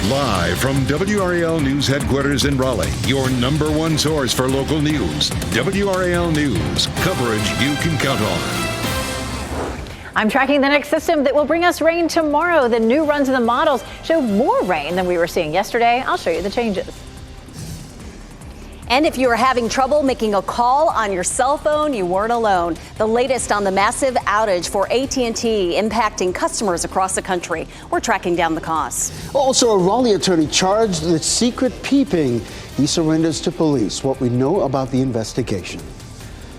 Live from WRAL News Headquarters in Raleigh, your number one source for local news. WRAL News, coverage you can count on. I'm tracking the next system that will bring us rain tomorrow. The new runs of the models show more rain than we were seeing yesterday. I'll show you the changes. And if you are having trouble making a call on your cell phone, you weren't alone. The latest on the massive outage for AT&T impacting customers across the country. We're tracking down the costs. Also, a Raleigh attorney charged with secret peeping. He surrenders to police. What we know about the investigation.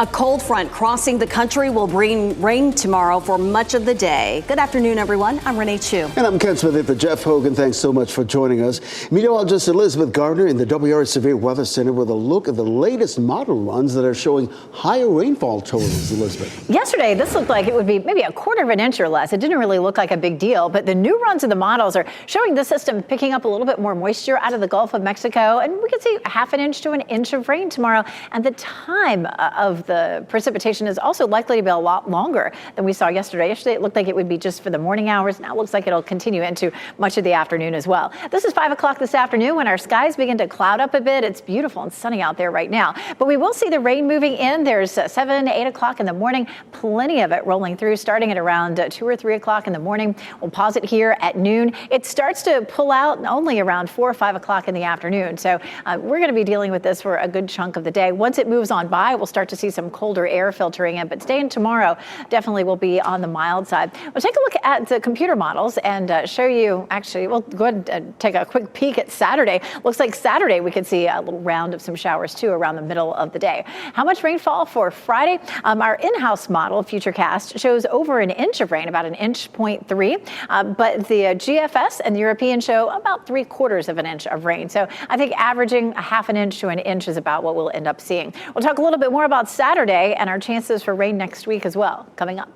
A cold front crossing the country will bring rain tomorrow for much of the day. Good afternoon, everyone. I'm Renee Chu. And I'm Ken Smith for Jeff Hogan. Thanks so much for joining us. Meteorologist Elizabeth Gardner in the WRAL Severe Weather Center with a look at the latest model runs that are showing higher rainfall totals. Elizabeth. Yesterday, this looked like it would be maybe a quarter of an inch or less. It didn't really look like a big deal, but the new runs of the models are showing the system picking up a little bit more moisture out of the Gulf of Mexico. And we could see half an inch to an inch of rain tomorrow. And the time of the precipitation is also likely to be a lot longer than we saw yesterday. Yesterday, it looked like it would be just for the morning hours. Now it looks like it'll continue into much of the afternoon as well. This is 5 o'clock this afternoon when our skies begin to cloud up a bit. It's beautiful and sunny out there right now. But we will see the rain moving in. There's 7, 8 o'clock in the morning. Plenty of it rolling through starting at around 2 or 3 o'clock in the morning. We'll pause it here at noon. It starts to pull out only around 4 or 5 o'clock in the afternoon. So we're going to be dealing with this for a good chunk of the day. Once it moves on by, we'll start to see some colder air filtering in, but today and tomorrow definitely will be on the mild side. We'll take a look at the computer models and show you, actually, we'll go ahead and take a quick peek at Saturday. Looks like Saturday we could see a little round of some showers too around the middle of the day. How much rainfall for Friday? Our in-house model, Futurecast, shows over an inch of rain, about an inch 0.3, but the GFS and the European show about 3/4 of an inch of rain. So I think averaging a half an inch to an inch is about what we'll end up seeing. We'll talk a little bit more about Saturday and our chances for rain next week as well, coming up.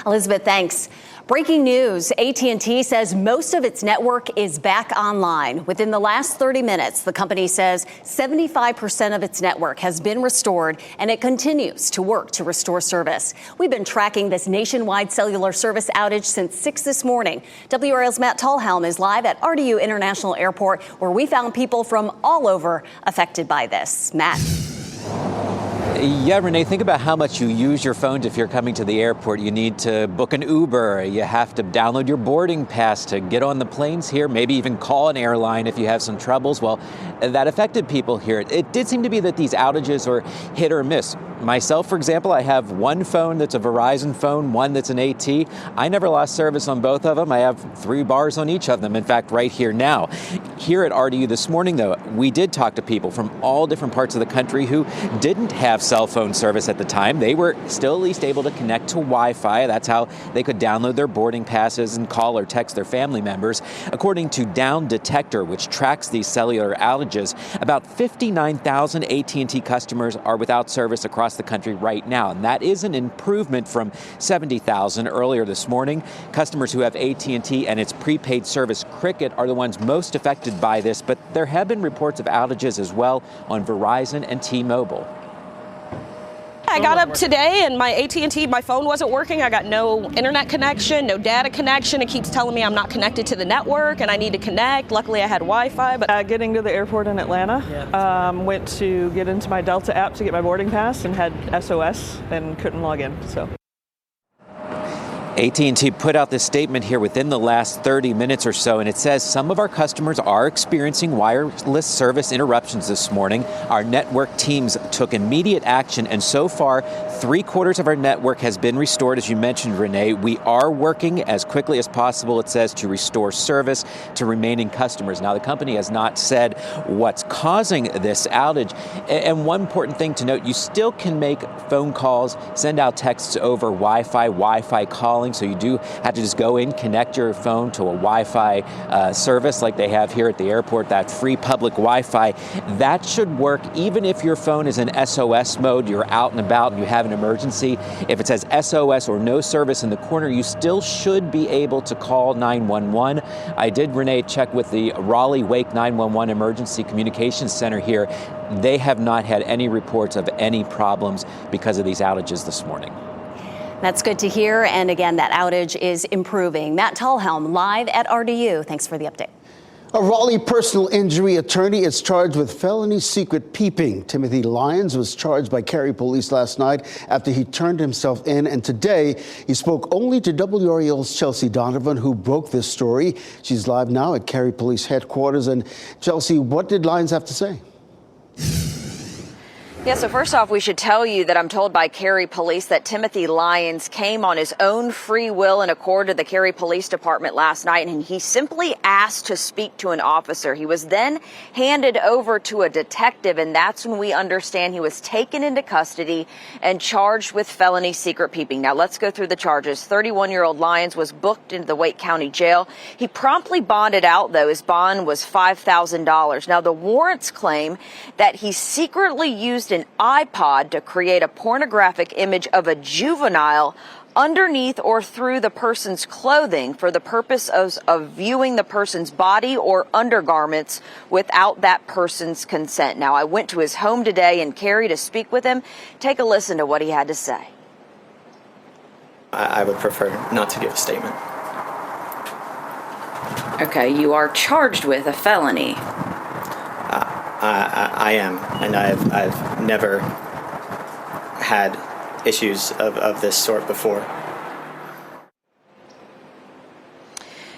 Elizabeth, thanks. Breaking news, AT&T says most of its network is back online. Within the last 30 minutes, the company says 75% of its network has been restored, and it continues to work to restore service. We've been tracking this nationwide cellular service outage since 6 this morning. WRAL's Matt Tallhelm is live at RDU International Airport, where we found people from all over affected by this. Matt. Yeah, Renee, think about how much you use your phone if you're coming to the airport. You need to book an Uber. You have to download your boarding pass to get on the planes here, maybe even call an airline if you have some troubles. Well, that affected people here. It did seem to be that these outages are hit or miss. Myself, for example, I have one phone that's a Verizon phone, one that's an AT. I never lost service on both of them. I have 3 bars on each of them, in fact, right here now. Here at RDU this morning, though, we did talk to people from all different parts of the country who didn't have cell phone service at the time. They were still at least able to connect to Wi-Fi. That's how they could download their boarding passes and call or text their family members. According to Down Detector, which tracks these cellular outages, about 59,000 AT&T customers are without service across the country right now, and that is an improvement from 70,000 earlier this morning. Customers who have AT&T and its prepaid service Cricket are the ones most affected by this, but there have been reports of outages as well on Verizon and T-Mobile. I got up today and my AT&T, my phone wasn't working. I got no internet connection, no data connection. It keeps telling me I'm not connected to the network and I need to connect. Luckily, I had Wi-Fi. But getting to the airport in Atlanta, went to get into my Delta app to get my boarding pass and had SOS and couldn't log in. So. AT&T put out this statement here within the last 30 minutes or so, and it says some of our customers are experiencing wireless service interruptions this morning. Our network teams took immediate action, and so far, 3/4 of our network has been restored, as you mentioned, Renee. We are working as quickly as possible, it says, to restore service to remaining customers. Now, the company has not said what's causing this outage. And one important thing to note, you still can make phone calls, send out texts over Wi-Fi calling. So you do have to just go in, connect your phone to a Wi-Fi service like they have here at the airport, that free public Wi-Fi. That should work even if your phone is in SOS mode, you're out and about and you have an emergency. If it says SOS or no service in the corner, you still should be able to call 911. I did, Renee, check with the Raleigh Wake 911 Emergency Communications Center here. They have not had any reports of any problems because of these outages this morning. That's good to hear. And again, that outage is improving. Matt Tallhelm live at RDU. Thanks for the update. A Raleigh personal injury attorney is charged with felony secret peeping. Timothy Lyons was charged by Cary police last night after he turned himself in, and today he spoke only to WRAL's Chelsea Donovan, who broke this story. She's live now at Cary Police headquarters. And Chelsea, what did Lyons have to say? Yeah, so first off, we should tell you that I'm told by Cary Police that Timothy Lyons came on his own free will and accord to the Cary Police Department last night, and he simply asked to speak to an officer. He was then handed over to a detective, and that's when we understand he was taken into custody and charged with felony secret peeping. Now, let's go through the charges. 31-year-old Lyons was booked into the Wake County Jail. He promptly bonded out, though. His bond was $5,000. Now, the warrants claim that he secretly used an iPod to create a pornographic image of a juvenile underneath or through the person's clothing for the purpose of viewing the person's body or undergarments without that person's consent. Now, I went to his home today in Cary to speak with him. Take a listen to what he had to say. I would prefer not to give a statement. Okay, you are charged with a felony. I am, and I've never had issues of this sort before.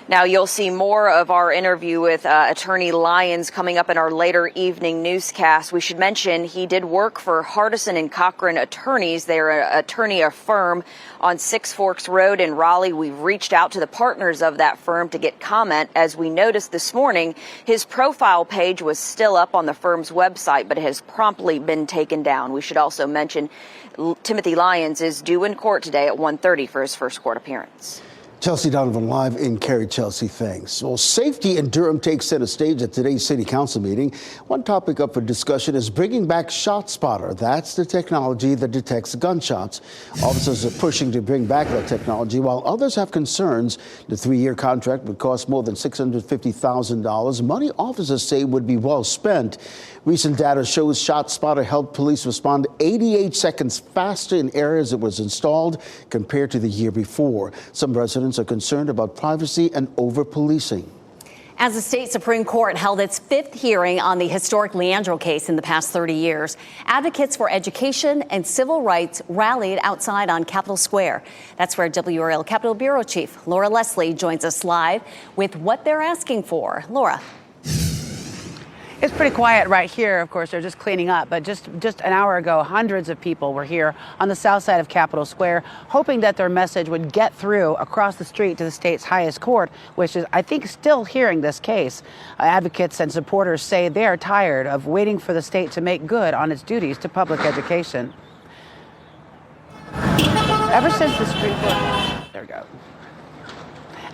Now, you'll see more of our interview with Attorney Lyons coming up in our later evening newscast. We should mention he did work for Hardison and Cochran Attorneys. They're an attorney firm on Six Forks Road in Raleigh. We've reached out to the partners of that firm to get comment. As we noticed this morning, his profile page was still up on the firm's website, but it has promptly been taken down. We should also mention Timothy Lyons is due in court today at 1:30 for his first court appearance. Chelsea Donovan live in Cary. Chelsea, thanks. Well, safety in Durham takes center stage at today's city council meeting. One topic up for discussion is bringing back ShotSpotter. That's the technology that detects gunshots. Officers are pushing to bring back that technology, while others have concerns. The 3-year contract would cost more than $650,000, money officers say would be well spent. Recent data shows ShotSpotter helped police respond 88 seconds faster in areas it was installed compared to the year before. Some residents are concerned about privacy and over-policing. As the state Supreme Court held its 5th hearing on the historic Leandro case in the past 30 years, advocates for education and civil rights rallied outside on Capitol Square. That's where WRAL Capitol Bureau Chief Laura Leslie joins us live with what they're asking for. Laura. It's pretty quiet right here. Of course, they're just cleaning up. But just an hour ago, hundreds of people were here on the south side of Capitol Square, hoping that their message would get through across the street to the state's highest court, which is, I think, still hearing this case. Advocates and supporters say they are tired of waiting for the state to make good on its duties to public education. Ever since the Supreme Court, there we go.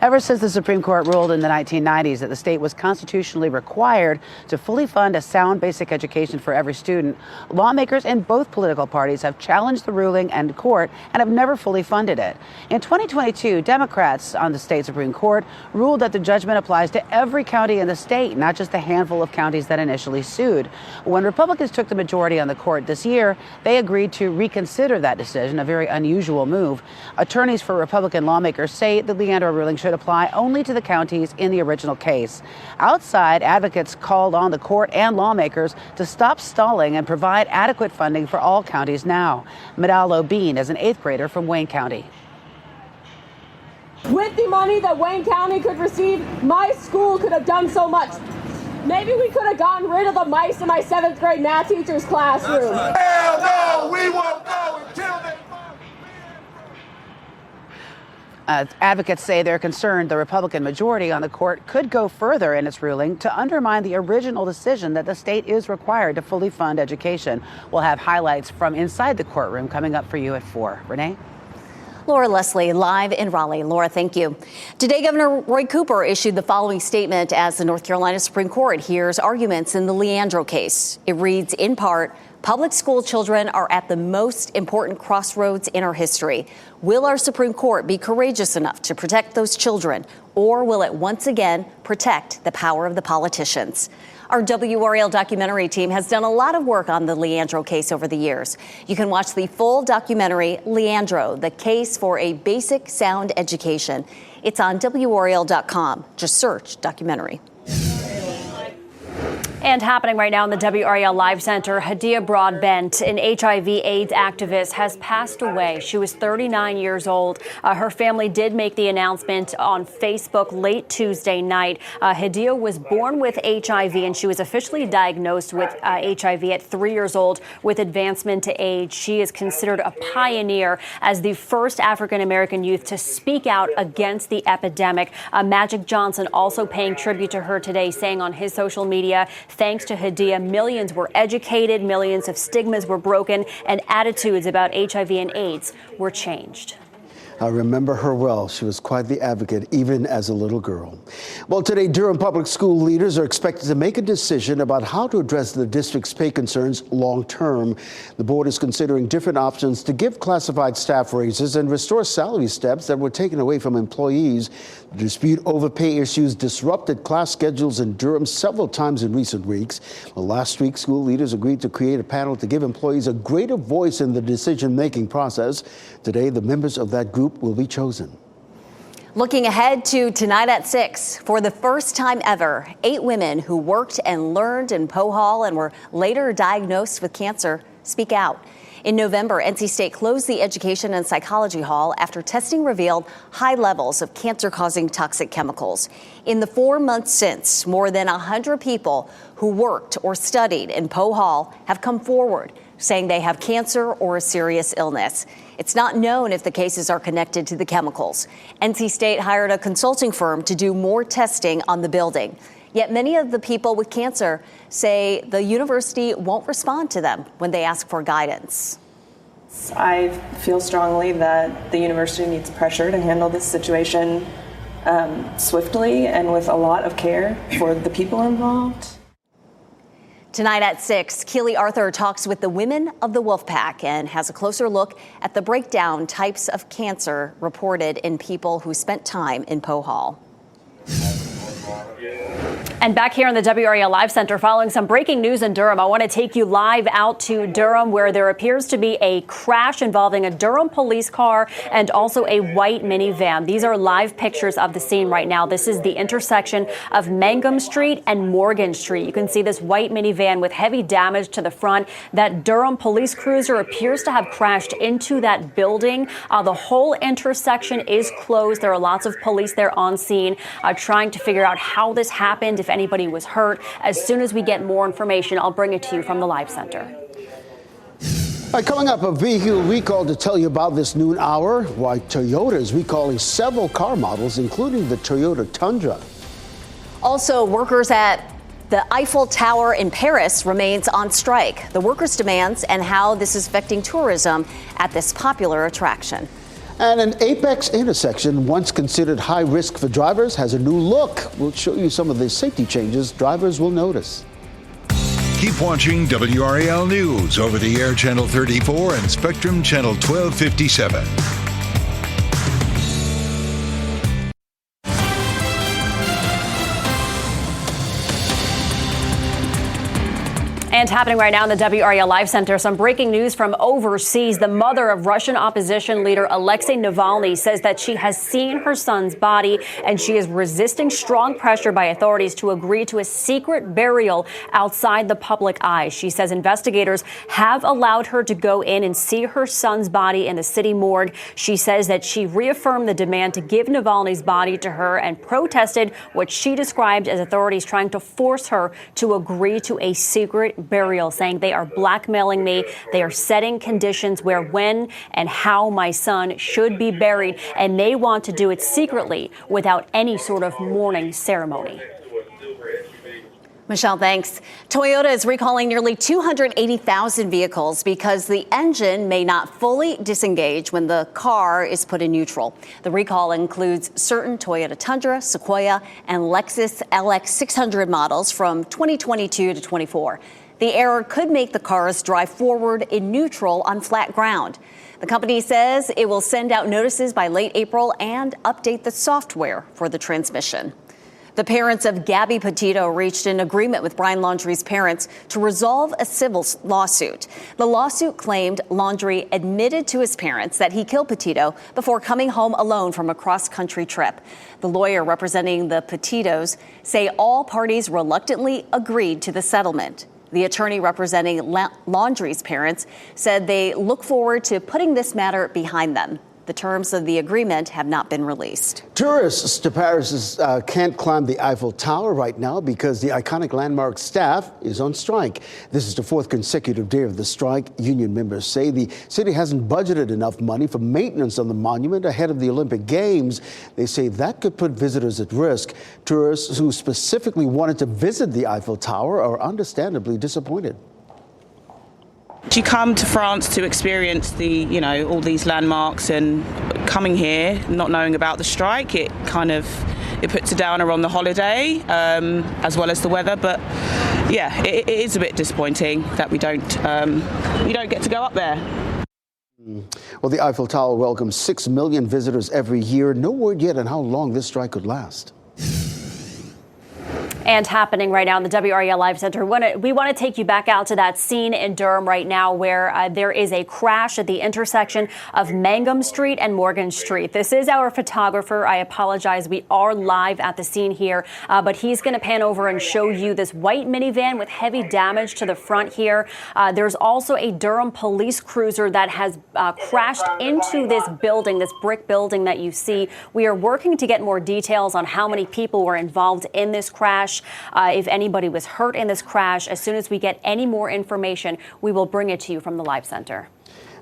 Ever since the Supreme Court ruled in the 1990s that the state was constitutionally required to fully fund a sound basic education for every student, lawmakers in both political parties have challenged the ruling and court and have never fully funded it. In 2022, Democrats on the state Supreme Court ruled that the judgment applies to every county in the state, not just the handful of counties that initially sued. When Republicans took the majority on the court this year, they agreed to reconsider that decision, a very unusual move. Attorneys for Republican lawmakers say the Leandro ruling should apply only to the counties in the original case. Outside, advocates called on the court and lawmakers to stop stalling and provide adequate funding for all counties now. Madalo Bean is an 8th grader from Wayne County. With the money that Wayne County could receive, my school could have done so much. Maybe we could have gotten rid of the mice in my 7th grade math teacher's classroom. Hell no, we won't go until they... Advocates say they're concerned the Republican majority on the court could go further in its ruling to undermine the original decision that the state is required to fully fund education. We'll have highlights from inside the courtroom coming up for you at 4. Renee? Laura Leslie, live in Raleigh. Laura, thank you. Today, Governor Roy Cooper issued the following statement as the North Carolina Supreme Court hears arguments in the Leandro case. It reads, in part, public school children are at the most important crossroads in our history. Will our Supreme Court be courageous enough to protect those children, or will it once again protect the power of the politicians? Our WRAL documentary team has done a lot of work on the Leandro case over the years. You can watch the full documentary, Leandro, the case for a basic sound education. It's on WRAL.com. Just search documentary. And happening right now in the WRAL Live Center, Hadia Broadbent, an HIV/AIDS activist, has passed away. She was 39 years old. Her family did make the announcement on Facebook late Tuesday night. Hadia was born with HIV, and she was officially diagnosed with HIV at 3 years old with advancement to age. She is considered a pioneer as the first African-American youth to speak out against the epidemic. Magic Johnson also paying tribute to her today, saying on his social media, thanks to Hadia, millions were educated, millions of stigmas were broken, and attitudes about HIV and AIDS were changed. I remember her well. She was quite the advocate, even as a little girl. Well, today, Durham public school leaders are expected to make a decision about how to address the district's pay concerns long term. The board is considering different options to give classified staff raises and restore salary steps that were taken away from employees. The dispute over pay issues disrupted class schedules in Durham several times in recent weeks. Well, last week, school leaders agreed to create a panel to give employees a greater voice in the decision-making process. Today, the members of that group will be chosen. Looking ahead to tonight at 6, for the first time ever, 8 women who worked and learned in Poe Hall and were later diagnosed with cancer speak out. In November, NC State closed the Education and Psychology Hall after testing revealed high levels of cancer-causing toxic chemicals. In the 4 months since, more than 100 people who worked or studied in Poe Hall have come forward saying they have cancer or a serious illness. It's not known if the cases are connected to the chemicals. NC State hired a consulting firm to do more testing on the building. Yet many of the people with cancer say the university won't respond to them when they ask for guidance. I feel strongly that the university needs pressure to handle this situation swiftly and with a lot of care for the people involved. Tonight at 6, Keely Arthur talks with the women of the Wolfpack and has a closer look at the breakdown types of cancer reported in people who spent time in Poe Hall. And back here in the WRAL Live Center, following some breaking news in Durham, I want to take you live out to Durham, where there appears to be a crash involving a Durham police car and also a white minivan. These are live pictures of the scene right now. This is the intersection of Mangum Street and Morgan Street. You can see this white minivan with heavy damage to the front. That Durham police cruiser appears to have crashed into that building. The whole intersection is closed. There are lots of police there on scene trying to figure out how this happened, if anybody was hurt. As soon as we get more information, I'll bring it to you from the Live Center. All right, coming up, a vehicle recall to tell you about this noon hour. Why Toyota is recalling several car models, including the Toyota Tundra. Also, workers at the Eiffel Tower in Paris remains on strike. The workers' demands and how this is affecting tourism at this popular attraction. And an apex intersection, once considered high risk for drivers, has a new look. We'll show you some of the safety changes drivers will notice. Keep watching WRAL News over the air Channel 34 and Spectrum Channel 1257. And happening right now in the WRAL Live Center, some breaking news from overseas. The mother of Russian opposition leader Alexei Navalny says that she has seen her son's body and she is resisting strong pressure by authorities to agree to a secret burial outside the public eye. She says investigators have allowed her to go in and see her son's body in the city morgue. She says that she reaffirmed the demand to give Navalny's body to her and protested what she described as authorities trying to force her to agree to a secret burial, saying they are blackmailing me. They are setting conditions where, when, and how my son should be buried, and they want to do it secretly without any sort of mourning ceremony. Michelle, thanks. Toyota is recalling nearly 280,000 vehicles because the engine may not fully disengage when the car is put in neutral. The recall includes certain Toyota Tundra, Sequoia, and Lexus LX 600 models from 2022 to 24. The error could make the cars drive forward in neutral on flat ground. The company says it will send out notices by late April and update the software for the transmission. The parents of Gabby Petito reached an agreement with Brian Laundrie's parents to resolve a civil lawsuit. The lawsuit claimed Laundrie admitted to his parents that he killed Petito before coming home alone from a cross-country trip. The lawyer representing the Petitos say all parties reluctantly agreed to the settlement. The attorney representing Laundrie's parents said they look forward to putting this matter behind them. The terms of the agreement have not been released. Tourists to Paris can't climb the Eiffel Tower right now because the iconic landmark staff is on strike. This is the fourth consecutive day of the strike. Union members say the city hasn't budgeted enough money for maintenance on the monument ahead of the Olympic Games. They say that could put visitors at risk. Tourists who specifically wanted to visit the Eiffel Tower are understandably disappointed. You come to France to experience all these landmarks, and coming here, not knowing about the strike, it puts a downer on the holiday, as well as the weather. But yeah, it is a bit disappointing that we don't get to go up there. Well, the Eiffel Tower welcomes 6 million visitors every year. No word yet on how long this strike could last. And happening right now in the WRAL Live Center, we want to take you back out to that scene in Durham right now where there is a crash at the intersection of Mangum Street and Morgan Street. This is our photographer. I apologize. We are live at the scene here, but he's going to pan over and show you this white minivan with heavy damage to the front here. There's also a Durham police cruiser that has crashed into this building, this brick building that you see. We are working to get more details on how many people were involved in this crash. If anybody was hurt in this crash, as soon as we get any more information, we will bring it to you from the Live Center.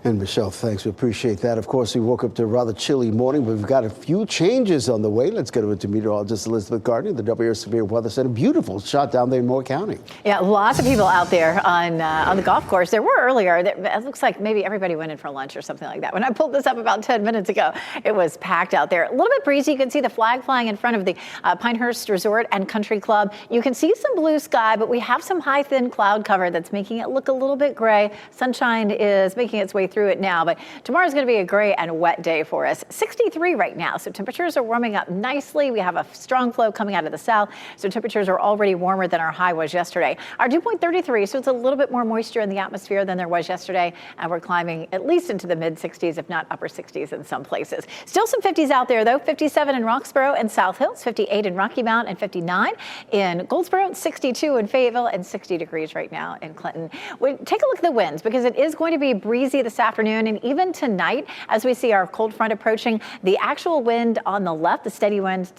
And Michelle, thanks. We appreciate that. Of course, we woke up to a rather chilly morning, but we've got a few changes on the way. Let's get over to meteorologist Elizabeth Gardner, the WRAL Severe Weather Center. Beautiful shot down there in Moore County. Yeah, lots of people out there on the golf course. There were earlier. It looks like maybe everybody went in for lunch or something like that. When I pulled this up about 10 minutes ago, it was packed out there. A little bit breezy. You can see the flag flying in front of the Pinehurst Resort and Country Club. You can see some blue sky, but we have some high, thin cloud cover that's making it look a little bit gray. Sunshine is making its way through it now, but tomorrow's going to be a gray and wet day for us. 63 right now, so temperatures are warming up nicely. We have a strong flow coming out of the south, so temperatures are already warmer than our high was yesterday. Our dew point 33, so it's a little bit more moisture in the atmosphere than there was yesterday, and we're climbing at least into the mid 60s, if not upper 60s in some places. Still some 50s out there though. 57 in Roxborough and South Hills, 58 in Rocky Mount, and 59 in Goldsboro, 62 in Fayetteville, and 60 degrees right now in Clinton. We take a look at the winds because it is going to be breezy this afternoon. And even tonight, as we see our cold front approaching, the actual wind on the left, the steady wind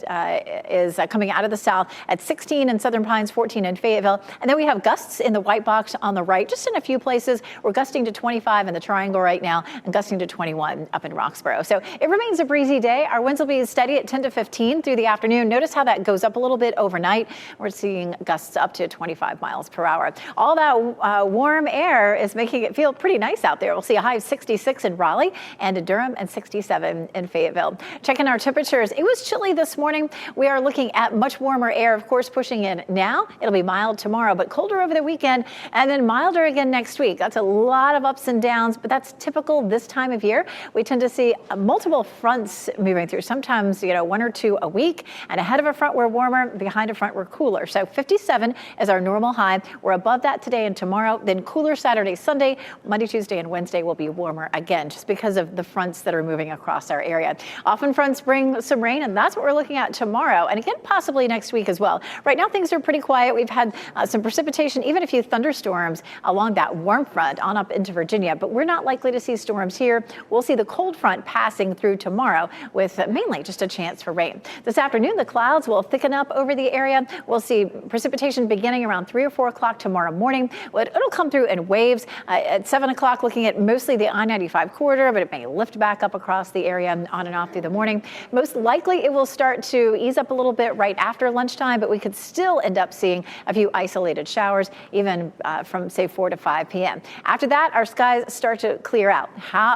is coming out of the south at 16 in Southern Pines, 14 in Fayetteville. And then we have gusts in the white box on the right, just in a few places. We're gusting to 25 in the Triangle right now and gusting to 21 up in Roxborough. So it remains a breezy day. Our winds will be steady at 10 to 15 through the afternoon. Notice how that goes up a little bit overnight. We're seeing gusts up to 25 miles per hour. All that warm air is making it feel pretty nice out there. We'll see a high of 66 in Raleigh and in Durham and 67 in Fayetteville. Checking our temperatures. It was chilly this morning. We are looking at much warmer air, of course, pushing in now. It'll be mild tomorrow, but colder over the weekend and then milder again next week. That's a lot of ups and downs, but that's typical this time of year. We tend to see multiple fronts moving through. Sometimes, one or two a week, and ahead of a front we're warmer, behind a front we're cooler. So 57 is our normal high. We're above that today and tomorrow, then cooler Saturday, Sunday. Monday, Tuesday, and Wednesday will be warmer again, just because of the fronts that are moving across our area. Often fronts bring some rain, and that's what we're looking at tomorrow, and again possibly next week as well. Right now things are pretty quiet. We've had some precipitation, even a few thunderstorms along that warm front on up into Virginia, but we're not likely to see storms here. We'll see the cold front passing through tomorrow with mainly just a chance for rain. This afternoon the clouds will thicken up over the area. We'll see precipitation beginning around 3 or 4 o'clock tomorrow morning. It'll come through in waves at 7 o'clock, looking at mostly the I-95 corridor, but it may lift back up across the area on and off through the morning. Most likely it will start to ease up a little bit right after lunchtime, but we could still end up seeing a few isolated showers, even from say 4 to 5 p.m. After that, our skies start to clear out.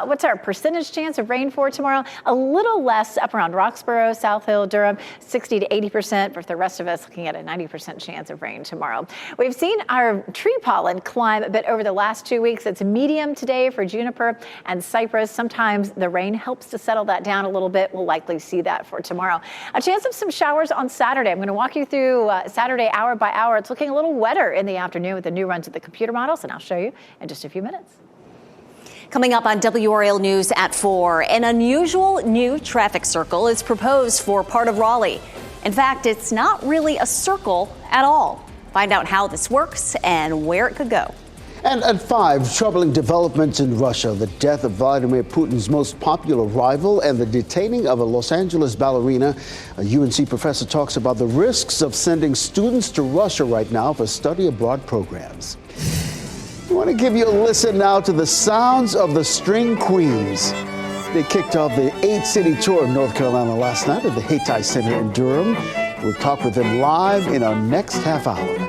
What's our percentage chance of rain for tomorrow? A little less up around Roxborough, South Hill, Durham, 60 to 80%, but for the rest of us, looking at a 90% chance of rain tomorrow. We've seen our tree pollen climb a bit over the last 2 weeks. It's medium today for June juniper and cypress. Sometimes the rain helps to settle that down a little bit. We'll likely see that for tomorrow. A chance of some showers on Saturday. I'm going to walk you through Saturday hour by hour. It's looking a little wetter in the afternoon with the new runs of the computer models, and I'll show you in just a few minutes. Coming up on WRAL News at 4, an unusual new traffic circle is proposed for part of Raleigh. In fact, it's not really a circle at all. Find out how this works and where it could go. And at 5, troubling developments in Russia, the death of Vladimir Putin's most popular rival and the detaining of a Los Angeles ballerina. A UNC professor talks about the risks of sending students to Russia right now for study abroad programs. I want to give you a listen now to the sounds of the String Queens. They kicked off the 8-city tour of North Carolina last night at the Hayti Center in Durham. We'll talk with them live in our next half hour.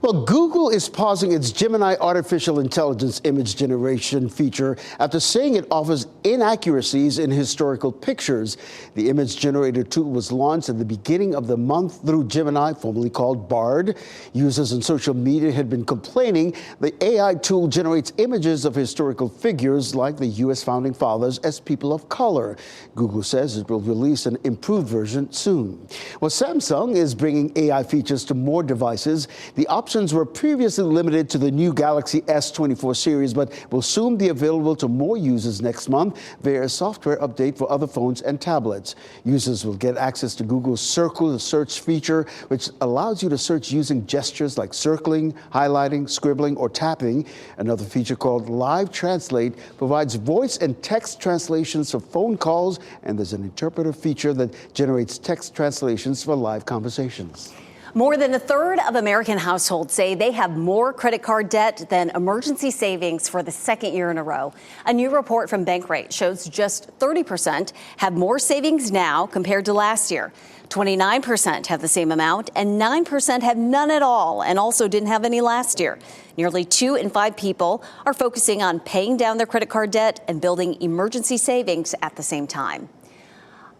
Well, Google is pausing its Gemini artificial intelligence image generation feature after saying it offers inaccuracies in historical pictures. The image generator tool was launched at the beginning of the month through Gemini, formerly called Bard. Users on social media had been complaining the AI tool generates images of historical figures like the U.S. founding fathers as people of color. Google says it will release an improved version soon. Well, Samsung is bringing AI features to more devices. The options were previously limited to the new Galaxy S24 series, but will soon be available to more users next month via a software update for other phones and tablets. Users will get access to Google's Circle search feature, which allows you to search using gestures like circling, highlighting, scribbling, or tapping. Another feature called Live Translate provides voice and text translations for phone calls, and there's an interpreter feature that generates text translations for live conversations. More than a third of American households say they have more credit card debt than emergency savings for the second year in a row. A new report from Bankrate shows just 30% have more savings now compared to last year. 29% have the same amount, and 9% have none at all and also didn't have any last year. Nearly 2 in 5 people are focusing on paying down their credit card debt and building emergency savings at the same time.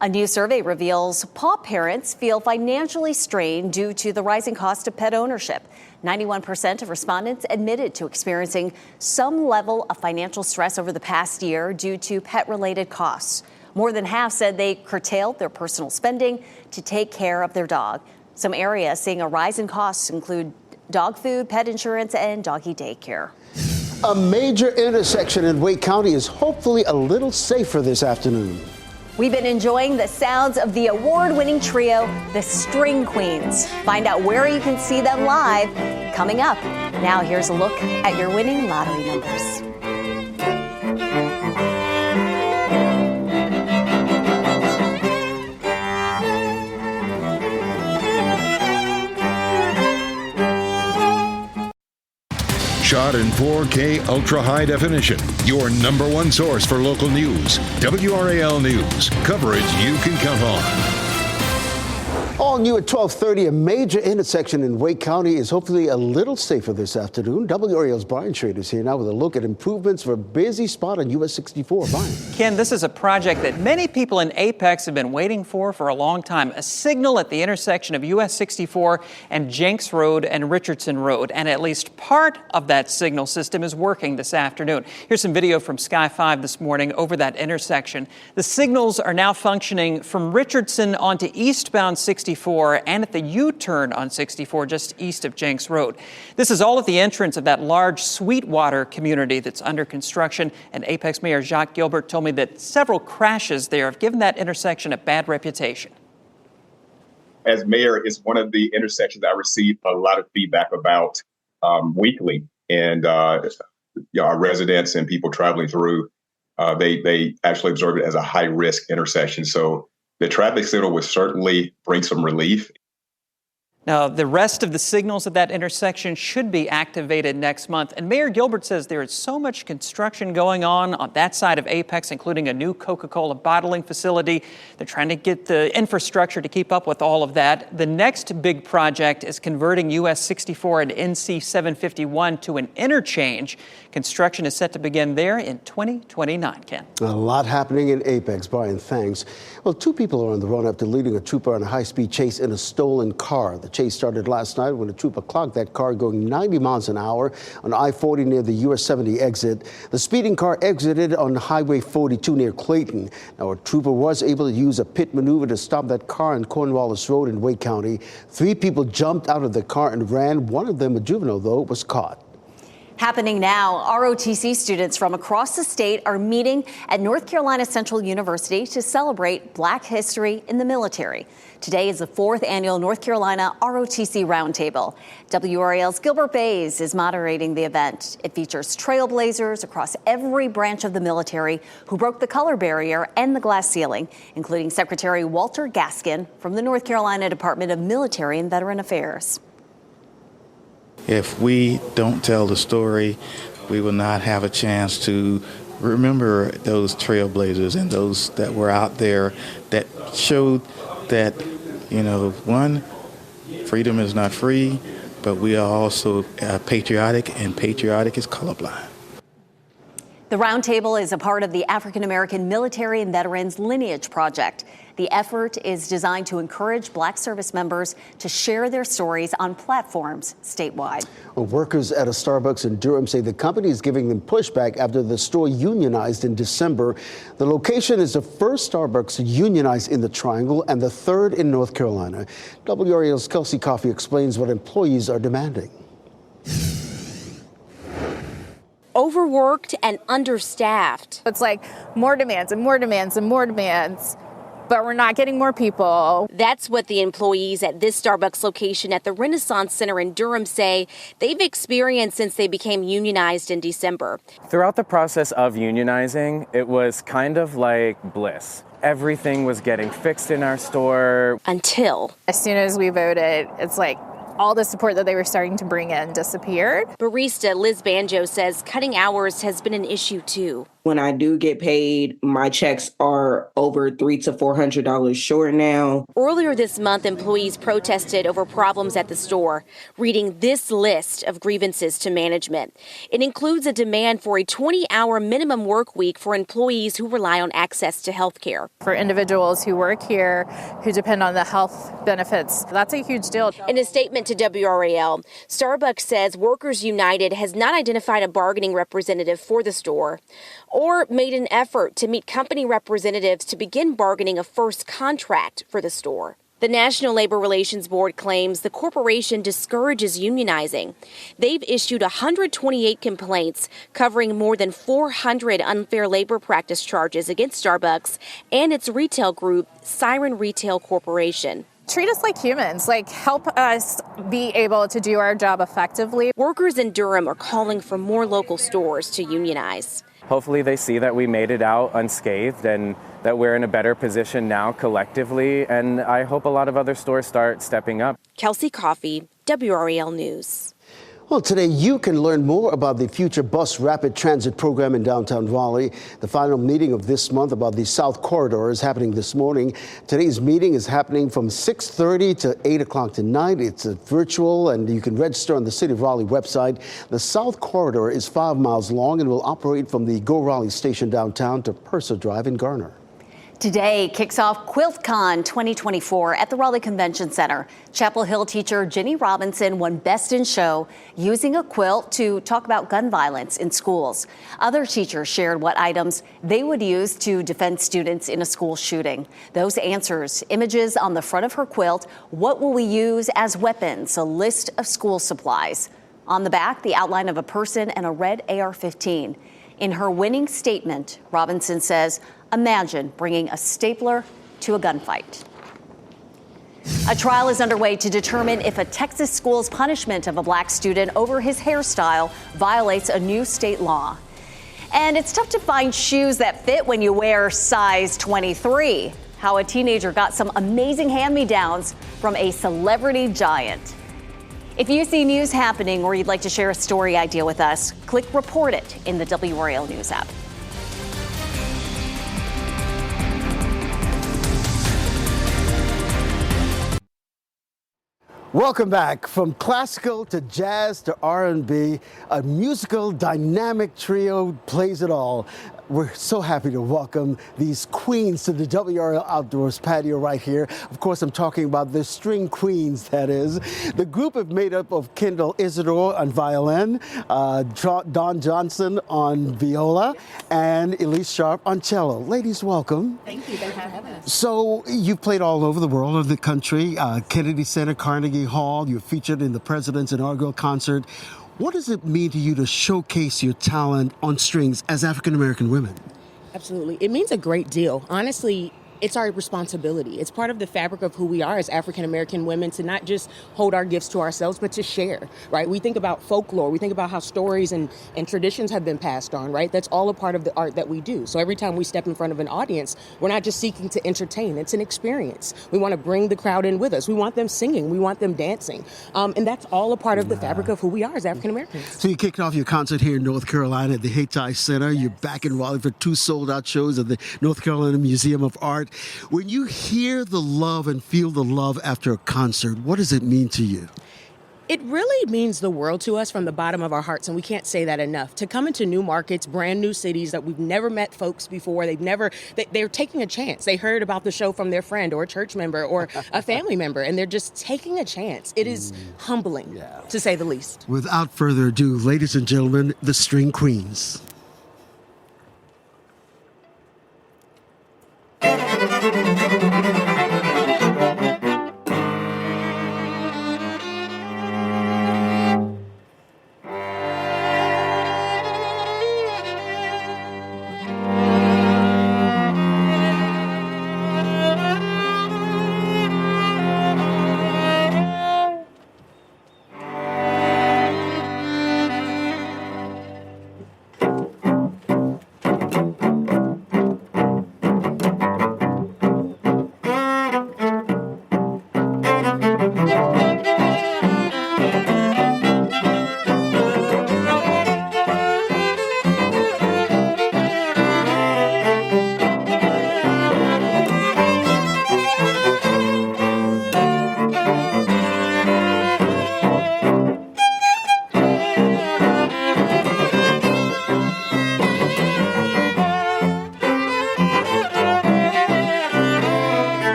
A new survey reveals paw parents feel financially strained due to the rising cost of pet ownership. 91% of respondents admitted to experiencing some level of financial stress over the past year due to pet-related costs. More than half said they curtailed their personal spending to take care of their dog. Some areas seeing a rise in costs include dog food, pet insurance, and doggy daycare. A major intersection in Wake County is hopefully a little safer this afternoon. We've been enjoying the sounds of the award-winning trio, the String Queens. Find out where you can see them live coming up. Now here's a look at your winning lottery numbers. Shot in 4K ultra high definition. Your number one source for local news. WRAL News. Coverage you can count on. All new at 12:30, a major intersection in Wake County is hopefully a little safer this afternoon. WRAL's Brian Schrader is here now with a look at improvements for a busy spot on US 64. Brian. Ken, this is a project that many people in Apex have been waiting for a long time. A signal at the intersection of US 64 and Jenks Road and Richardson Road. And at least part of that signal system is working this afternoon. Here's some video from Sky 5 this morning over that intersection. The signals are now functioning from Richardson onto eastbound 64 and at the U-turn on 64 just east of Jenks Road. This is all at the entrance of that large Sweetwater community that's under construction, and Apex Mayor Jacques Gilbert told me that several crashes there have given that intersection a bad reputation. As mayor, it's one of the intersections I receive a lot of feedback about weekly, and our residents and people traveling through, they actually observe it as a high-risk intersection. So the traffic signal would certainly bring some relief. Now, the rest of the signals at that intersection should be activated next month. And Mayor Gilbert says there is so much construction going on that side of Apex, including a new Coca-Cola bottling facility. They're trying to get the infrastructure to keep up with all of that. The next big project is converting US 64 and NC 751 to an interchange. Construction is set to begin there in 2029, Ken. A lot happening in Apex. Brian, thanks. Well, 2 people are on the run after leading a trooper on a high-speed chase in a stolen car. The chase started last night when a trooper clocked that car going 90 miles an hour on I-40 near the US 70 exit. The speeding car exited on Highway 42 near Clayton. Now, a trooper was able to use a pit maneuver to stop that car on Cornwallis Road in Wake County. 3 people jumped out of the car and ran. One of them, a juvenile, though, was caught. Happening now, ROTC students from across the state are meeting at North Carolina Central University to celebrate Black history in the military. Today is the 4th annual North Carolina ROTC Roundtable. WRAL's Gilbert Bays is moderating the event. It features trailblazers across every branch of the military who broke the color barrier and the glass ceiling, including Secretary Walter Gaskin from the North Carolina Department of Military and Veteran Affairs. If we don't tell the story, we will not have a chance to remember those trailblazers and those that were out there that showed that, one, freedom is not free, but we are also patriotic, and patriotic is colorblind. The roundtable is a part of the African American Military and Veterans Lineage Project. The effort is designed to encourage Black service members to share their stories on platforms statewide. Well, workers at a Starbucks in Durham say the company is giving them pushback after the store unionized in December. The location is the first Starbucks to unionize in the Triangle and the 3rd in North Carolina. WRAL's Kelsey Coffey explains what employees are demanding. Overworked and understaffed. It's like more demands and more demands and more demands, but we're not getting more people. That's what the employees at this Starbucks location at the Renaissance Center in Durham say they've experienced since they became unionized in December. Throughout the process of unionizing, it was kind of like bliss. Everything was getting fixed in our store. Until as soon as we voted, it's like all the support that they were starting to bring in disappeared. Barista Liz Banjo says cutting hours has been an issue too. When I do get paid, my checks are over $300 to $400 short now. Earlier this month, employees protested over problems at the store, reading this list of grievances to management. It includes a demand for a 20-hour minimum work week for employees who rely on access to health care. For individuals who work here, who depend on the health benefits, that's a huge deal. In a statement to WRAL, Starbucks says Workers United has not identified a bargaining representative for the store or made an effort to meet company representatives to begin bargaining a first contract for the store. The National Labor Relations Board claims the corporation discourages unionizing. They've issued 128 complaints covering more than 400 unfair labor practice charges against Starbucks and its retail group, Siren Retail Corporation. Treat us like humans, help us be able to do our job effectively. Workers in Durham are calling for more local stores to unionize. Hopefully they see that we made it out unscathed and that we're in a better position now collectively. And I hope a lot of other stores start stepping up. Kelsey Coffey, WRAL News. Well, today you can learn more about the Future Bus Rapid Transit program in downtown Raleigh. The final meeting of this month about the South Corridor is happening this morning. Today's meeting is happening from 6:30 to 8 o'clock tonight. It's virtual and you can register on the City of Raleigh website. The South Corridor is 5 miles long and will operate from the Go Raleigh station downtown to Purser Drive in Garner. Today kicks off QuiltCon 2024 at the Raleigh Convention Center. Chapel Hill teacher Jenny Robinson won Best in Show using a quilt to talk about gun violence in schools. Other teachers shared what items they would use to defend students in a school shooting. Those answers, images on the front of her quilt, what will we use as weapons, a list of school supplies. On the back, the outline of a person and a red AR-15. In her winning statement, Robinson says, imagine bringing a stapler to a gunfight. A trial is underway to determine if a Texas school's punishment of a black student over his hairstyle violates a new state law. And it's tough to find shoes that fit when you wear size 23. how a teenager got some amazing hand-me-downs from a celebrity giant. If you see news happening or you'd like to share a story idea with us, click Report It in the WRAL News app. Welcome back. From classical to jazz to R&B, a musical dynamic trio plays it all. We're so happy to welcome these queens to the WRL Outdoors patio right here. Of course, I'm talking about the String Queens, that is. The group is made up of Kendall Isidore on violin, Dawn Johnson on viola, and Elise Sharp on cello. Ladies, welcome. Thank you. Thanks for having us. So you've played all over the world, of the country, Kennedy Center, Carnegie Hall. You're featured in the President's inaugural concert. What does it mean to you to showcase your talent on strings as African-American women? Absolutely. It means a great deal. Honestly, it's our responsibility. It's part of the fabric of who we are as African-American women to not just hold our gifts to ourselves, but to share, right? We think about folklore. We think about how stories and traditions have been passed on, right? That's all a part of the art that we do. So every time we step in front of an audience, we're not just seeking to entertain. It's an experience. We want to bring the crowd in with us. We want them singing. We want them dancing. And that's all a part of the fabric of who we are as African-Americans. So you kicked off your concert here in North Carolina at the Hayti Center. You're back in Raleigh for 2 sold-out shows at the North Carolina Museum of Art. When you hear the love and feel the love after a concert, what does it mean to you? It really means the world to us from the bottom of our hearts, and we can't say that enough. To come into new markets, brand new cities that we've never met folks before, they're taking a chance. They heard about the show from their friend or a church member or a family member, and they're just taking a chance. It is humbling, to say the least. Without further ado, ladies and gentlemen, the String Queens.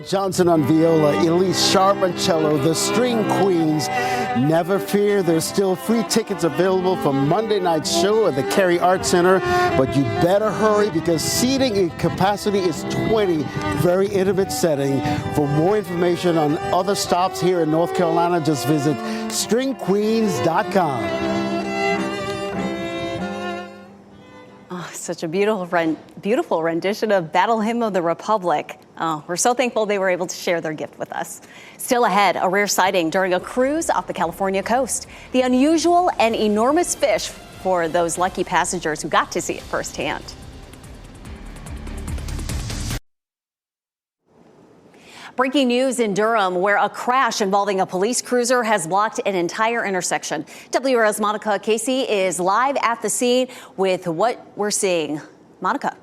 Johnson on viola, Elise Sharp on cello, the String Queens. Never fear, there's still free tickets available for Monday night's show at the Cary Art Center, but you better hurry because seating capacity is 20, very intimate setting. For more information on other stops here in North Carolina, just visit stringqueens.com. Such a beautiful rendition of Battle Hymn of the Republic. Oh, we're so thankful they were able to share their gift with us. Still ahead, a rare sighting during a cruise off the California coast. The unusual and enormous fish for those lucky passengers who got to see it firsthand. Breaking news in Durham, where a crash involving a police cruiser has blocked an entire intersection. WRAL's Monica Casey is live at the scene with what we're seeing. Monica.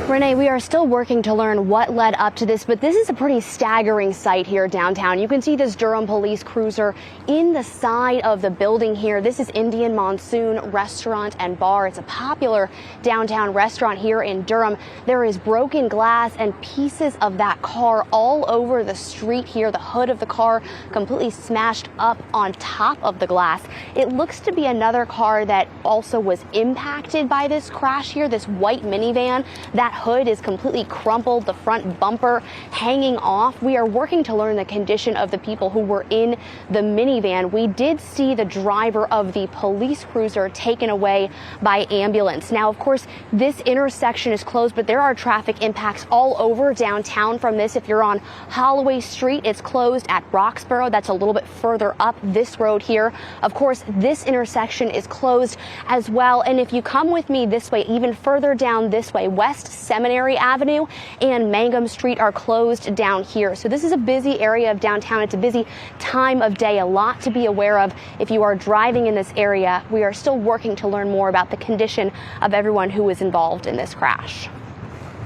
Renee, we are still working to learn what led up to this, but this is a pretty staggering sight here downtown. You can see this Durham police cruiser in the side of the building here. This is Indian Monsoon Restaurant and Bar. It's a popular downtown restaurant here in Durham. There is broken glass and pieces of that car all over the street here. The hood of the car completely smashed up on top of the glass. It looks to be another car that also was impacted by this crash here, this white minivan. That hood is completely crumpled, the front bumper hanging off. We are working to learn the condition of the people who were in the minivan. We did see the driver of the police cruiser taken away by ambulance. Now, of course, this intersection is closed, but there are traffic impacts all over downtown from this. If you're on Holloway Street, it's closed at Roxborough. That's a little bit further up this road here. Of course, this intersection is closed as well. And if you come with me this way, even further down this way, West Seminary Avenue and Mangum Street are closed down here. So this is a busy area of downtown. It's a busy time of day, a lot to be aware of if you are driving in this area. We are still working to learn more about the condition of everyone who was involved in this crash.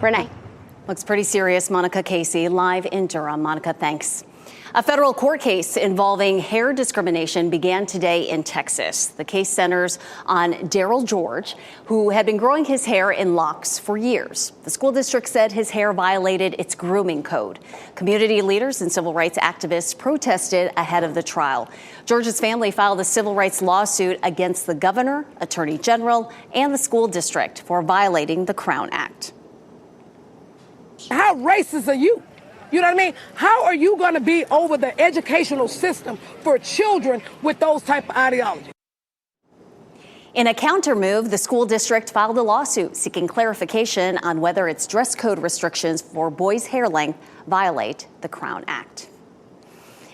Renee. Looks pretty serious. Monica Casey, live in Durham. Monica, thanks. A federal court case involving hair discrimination began today in Texas. The case centers on Daryl George, who had been growing his hair in locks for years. The school district said his hair violated its grooming code. Community leaders and civil rights activists protested ahead of the trial. George's family filed a civil rights lawsuit against the governor, attorney general, and the school district for violating the Crown Act. How racist are you? You know what I mean? How are you going to be over the educational system for children with those type of ideologies? In a counter move, the school district filed a lawsuit seeking clarification on whether its dress code restrictions for boys' hair length violate the Crown Act.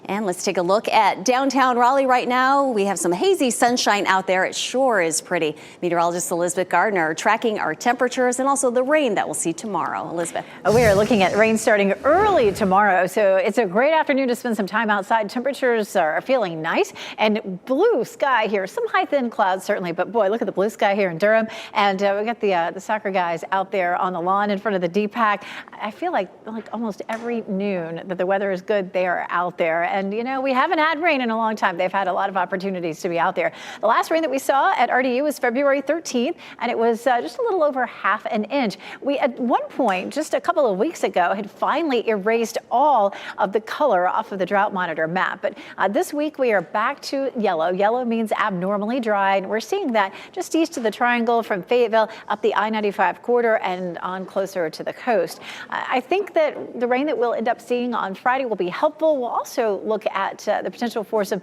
And let's take a look at downtown Raleigh right now. We have some hazy sunshine out there. It sure is pretty. Meteorologist Elizabeth Gardner tracking our temperatures and also the rain that we'll see tomorrow. Elizabeth. We are looking at rain starting early tomorrow, so it's a great afternoon to spend some time outside. Temperatures are feeling nice and blue sky here. Some high thin clouds certainly, but boy, look at the blue sky here in Durham. And we got the soccer guys out there on the lawn in front of the D-Pack. I feel like almost every noon that the weather is good, they are out there. And, you know, we haven't had rain in a long time. They've had a lot of opportunities to be out there. The last rain that we saw at RDU was February 13th, and it was just a little over half an inch. We, at one point, just a couple of weeks ago, had finally erased all of the color off of the drought monitor map. But this week, we are back to yellow. Yellow means abnormally dry, and we're seeing that just east of the triangle from Fayetteville up the I-95 corridor and on closer to the coast. I think that the rain that we'll end up seeing on Friday will be helpful. We'll also look at the potential for some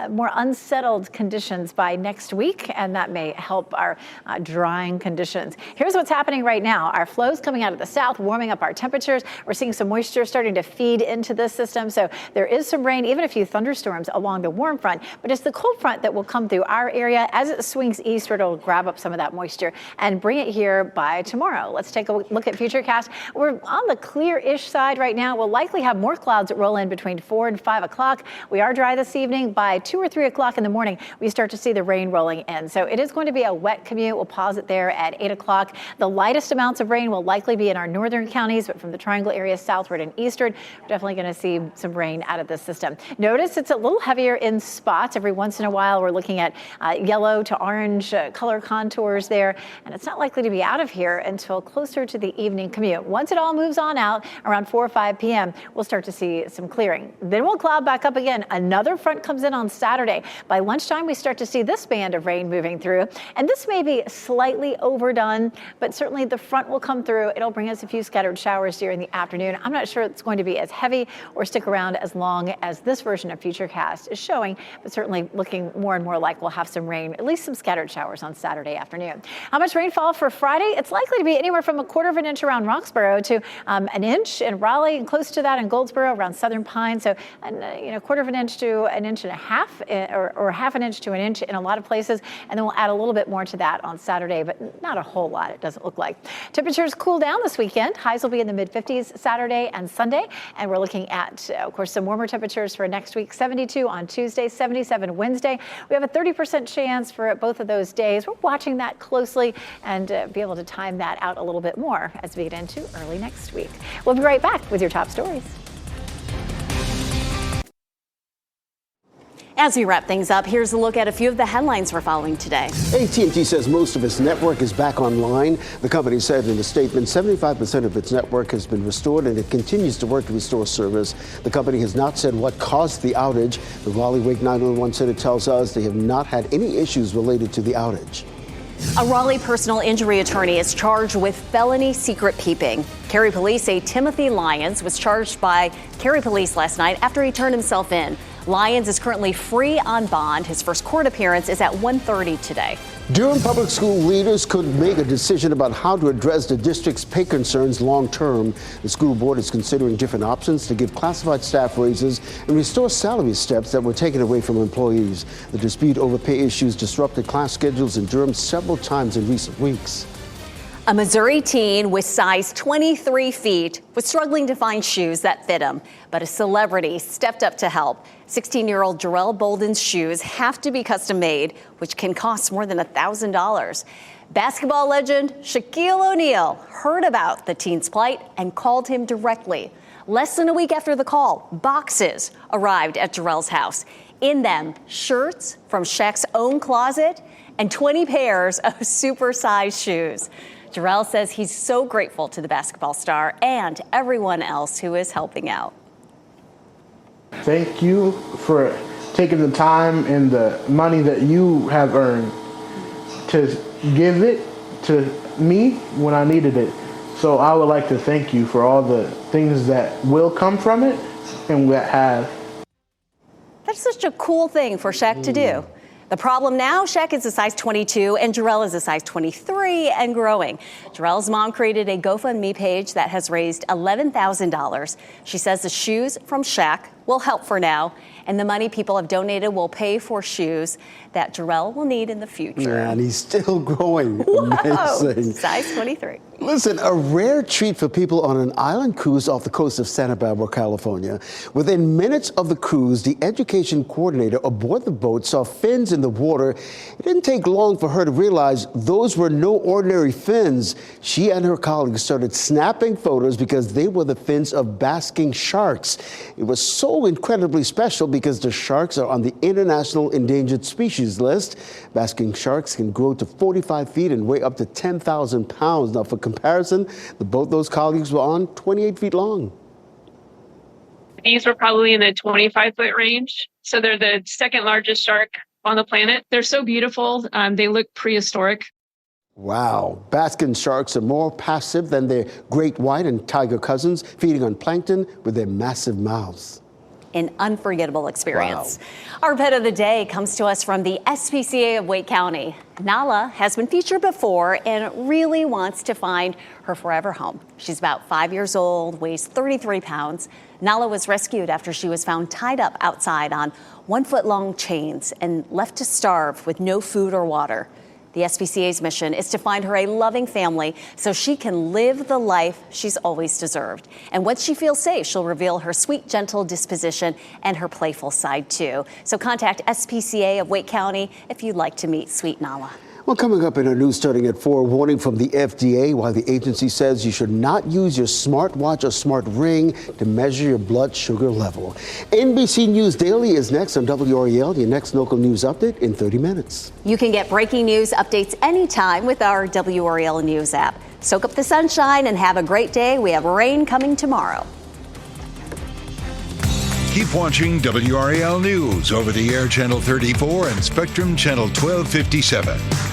more unsettled conditions by next week, and that may help our drying conditions. Here's what's happening right now. Our flow's coming out of the south, warming up our temperatures. We're seeing some moisture starting to feed into this system, so there is some rain, even a few thunderstorms along the warm front, but it's the cold front that will come through our area. As it swings eastward, it'll grab up some of that moisture and bring it here by tomorrow. Let's take a look at Futurecast. We're on the clear-ish side right now. We'll likely have more clouds that roll in between 4 and 5 o'clock. We are dry this evening. By 2 or 3 o'clock in the morning, we start to see the rain rolling in. So it is going to be a wet commute. We'll pause it there at 8 o'clock. The lightest amounts of rain will likely be in our northern counties, but from the triangle area southward and eastward, we're definitely going to see some rain out of this system. Notice it's a little heavier in spots. Every once in a while, we're looking at yellow to orange color contours there, and it's not likely to be out of here until closer to the evening commute. Once it all moves on out around 4 or 5 p.m., we'll start to see some clearing. Then we'll cloud back up again. Another front comes in on Saturday. By lunchtime, we start to see this band of rain moving through, and this may be slightly overdone, but certainly the front will come through. It'll bring us a few scattered showers during the afternoon. I'm not sure it's going to be as heavy or stick around as long as this version of Futurecast is showing, but certainly looking more and more like we'll have some rain, at least some scattered showers on Saturday afternoon. How much rainfall for Friday? It's likely to be anywhere from 1/4 of an inch around Roxborough to an inch in Raleigh, and close to that in Goldsboro around Southern Pine. So, 1/4 of an inch to an inch and a half, or half an inch to an inch in a lot of places. And then we'll add a little bit more to that on Saturday, but not a whole lot, it doesn't look like. Temperatures cool down this weekend. Highs will be in the mid-50s Saturday and Sunday. And we're looking at, of course, some warmer temperatures for next week. 72 on Tuesday, 77 Wednesday. We have a 30% chance for both of those days. We're watching that closely and be able to time that out a little bit more as we get into early next week. We'll be right back with your top stories. As we wrap things up, here's a look at a few of the headlines we're following today. AT&T says most of its network is back online. The company said in a statement 75% of its network has been restored, and it continues to work to restore service. The company has not said what caused the outage. The Raleigh Wake 911 Center tells us they have not had any issues related to the outage. A Raleigh personal injury attorney is charged with felony secret keeping. Cary police say Timothy Lyons was charged by Cary police last night after he turned himself in. Lyons is currently free on bond. His first court appearance is at 1:30 today. Durham public school leaders could make a decision about how to address the district's pay concerns long term. The school board is considering different options to give classified staff raises and restore salary steps that were taken away from employees. The dispute over pay issues disrupted class schedules in Durham several times in recent weeks. A Missouri teen with size 23 feet was struggling to find shoes that fit him, but a celebrity stepped up to help. 16-year-old Jarrell Bolden's shoes have to be custom made, which can cost more than $1,000. Basketball legend Shaquille O'Neal heard about the teen's plight and called him directly. Less than a week after the call, boxes arrived at Jarrell's house. In them, shirts from Shaq's own closet and 20 pairs of supersized shoes. Jarrell says he's so grateful to the basketball star and everyone else who is helping out. Thank you for taking the time and the money that you have earned to give it to me when I needed it. So I would like to thank you for all the things that will come from it and that have. That's such a cool thing for Shaq to do. The problem now, Shaq is a size 22 and Jarrell is a size 23 and growing. Jarrell's mom created a GoFundMe page that has raised $11,000. She says the shoes from Shaq will help for now, and the money people have donated will pay for shoes that Jarrell will need in the future. Yeah, and he's still growing. Whoa, Amazing. size 23. Listen, a rare treat for people on an island cruise off the coast of Santa Barbara, California. Within minutes of the cruise, the education coordinator aboard the boat saw fins in the water. It didn't take long for her to realize those were no ordinary fins. She and her colleagues started snapping photos because they were the fins of basking sharks. It was so incredibly special because the sharks are on the International Endangered Species list. Basking sharks can grow to 45 feet and weigh up to 10,000 pounds. Now, for comparison, the boat those colleagues were on, 28 feet long. These were probably in the 25-foot range. So they're the second largest shark on the planet. They're so beautiful. They look prehistoric. Wow. Basking sharks are more passive than their great white and tiger cousins, feeding on plankton with their massive mouths. An unforgettable experience. Wow. Our pet of the day comes to us from the SPCA of Wake County. Nala has been featured before and really wants to find her forever home. She's about 5 years old, weighs 33 pounds. Nala was rescued after she was found tied up outside on 1-foot-long chains and left to starve with no food or water. The SPCA's mission is to find her a loving family so she can live the life she's always deserved. And once she feels safe, she'll reveal her sweet, gentle disposition and her playful side, too. So contact SPCA of Wake County if you'd like to meet Sweet Nala. Well, coming up in our news starting at 4, warning from the FDA while the agency says you should not use your smartwatch or smart ring to measure your blood sugar level. NBC News Daily is next on WRAL, your next local news update in 30 minutes. You can get breaking news updates anytime with our WRAL News app. Soak up the sunshine and have a great day. We have rain coming tomorrow. Keep watching WRAL News over the air Channel 34 and Spectrum Channel 1257.